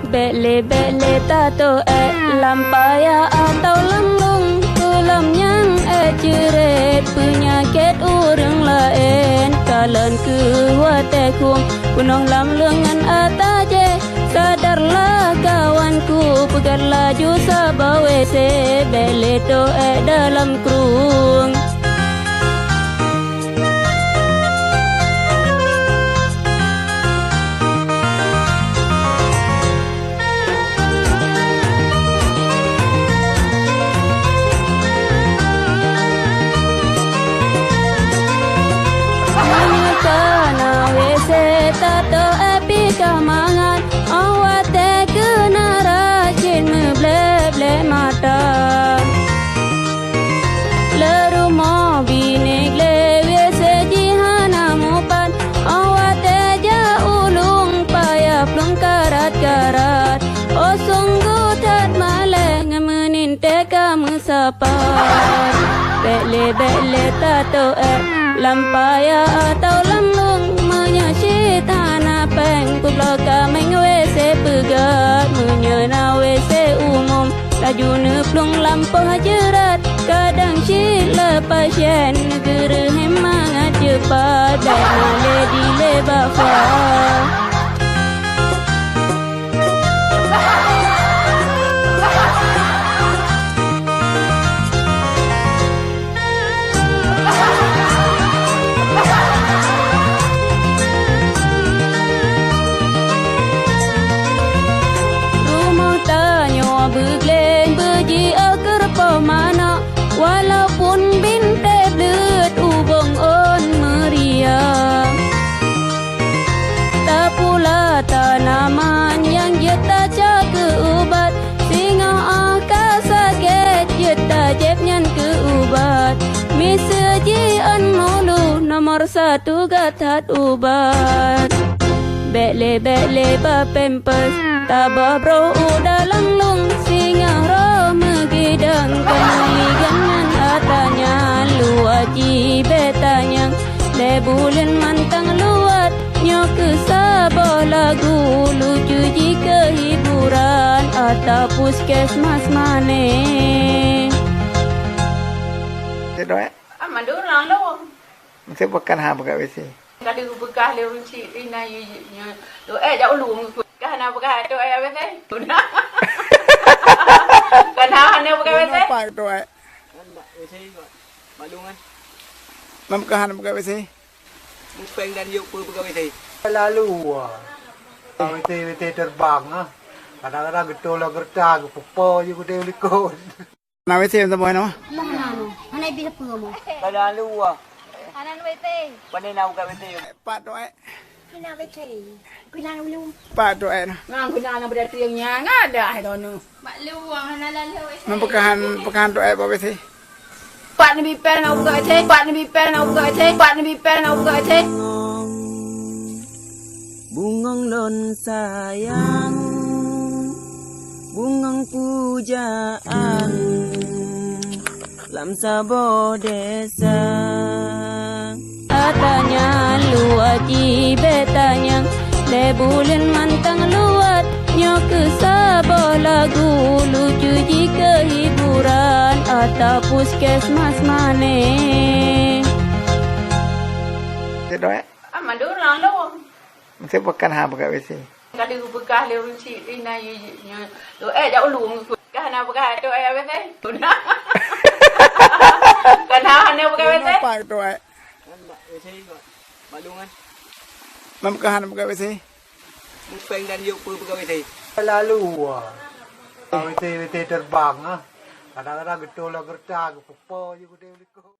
Bele tato lampaya atau lenglung Kulam yang jerit penyakit urang lain Kalan kuatekum penuh lam lengan ataje Sadarlah kawanku pegat laju sabah WC Bele dalam kerung tato api kamangan awat kena rajin meble mata leru mo binek lewe sejihana mupan awat ja ulung payah plung karat oh sungguh tat maleng meninte kamu sapan bele tato lampaya atau lenglung menyasi tanah peng kubloka mengwese pegat menyena wese umum laju neplung lampah jerat kadang sila pasien negara hemangat cepat dan male di lebafa Bergeleng berji agar pemana Walaupun binte belut ubong on meriah Tak pula tanaman yang jeta jaga ubat Singa akal sakit jeta jebnyan ke ubat Misejian mulu nomor satu gatat ubat Bele ba pempes Tabah bro udah lenglung singa roh megidang Kemaliganan atanya luaji betanya Lebulin mantang luat Nyok kesabah lagu lucu jika hiburan Atau puskesmas mane Doa Amandu orang lu Mesti bukan ha buka WC Kali bekah leu cik Rina yu doa jauh lu Kahana bekah doa apa sih? Kahana bekah apa sih? Apa doa? WC Malungan. Membukahan buka WC. Mupeng dan yuk buka WC. Lalu WC terbang ah. Kadang-kadang getol gerta gepopo je gede likon. Nah WC yang tempat mana? Mana mana bisa pulang Lalu Anan WC pandai nak buka WC. Pak doa. Kena WC kena lu Pak doa. Ngang kena nak berarti yang nyang ada hai dono. mak luang hana lalu WC Membukahan doa apa WC? Pak ni biper nak buka WC, Pak ni biper nak buka WC, Pak ni biper nak buka WC. Bungong lon sayang, bungong pujaan, lam sabo desa. Atanya luaji betanya Lebulin mantang luat Nyok kesabah lagu lucu jika hiburan Atau puskesmas mane Doa. Amandu orang lu Mesti bukan ha buka WC. Kali bekah leu cik Rina yu doa jauh lu Kahana bekah doa apa sih? Kahana bekah apa sih? Apa doa? WC Malungan. Membukahan buka WC. Mupeng dan yuk buka WC. Lalu WC terbang ah. Kadang-kadang getol gerta gepopo je gede likon.